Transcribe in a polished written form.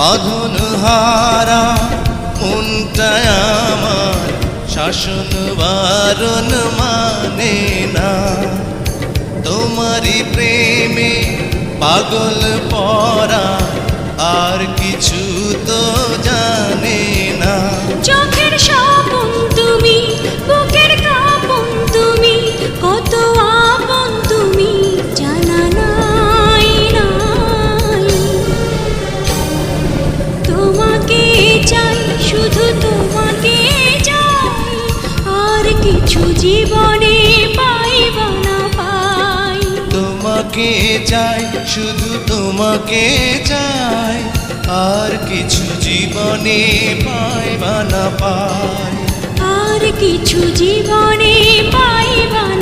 বাঁধন হারা মনটায় আমার শাসন বারণ মানে না। তোমারই প্রেমে পাগল পরা আর কিছু তো জানে না। চোখের স্বপন তুমি, বুকের কাঁপন তুমি, কত আপন তুমি জানা নাই নাই। তোমাকে চাই, শুধু তোমাকে চাই, আর কিছু জীবনে পাইব না পাই। তোমাকে চাই, শুধু তোমাকে চাই, আর কিছু জীবনে পাইবা না পাই। আর কিছু জীবনে পাইবা না।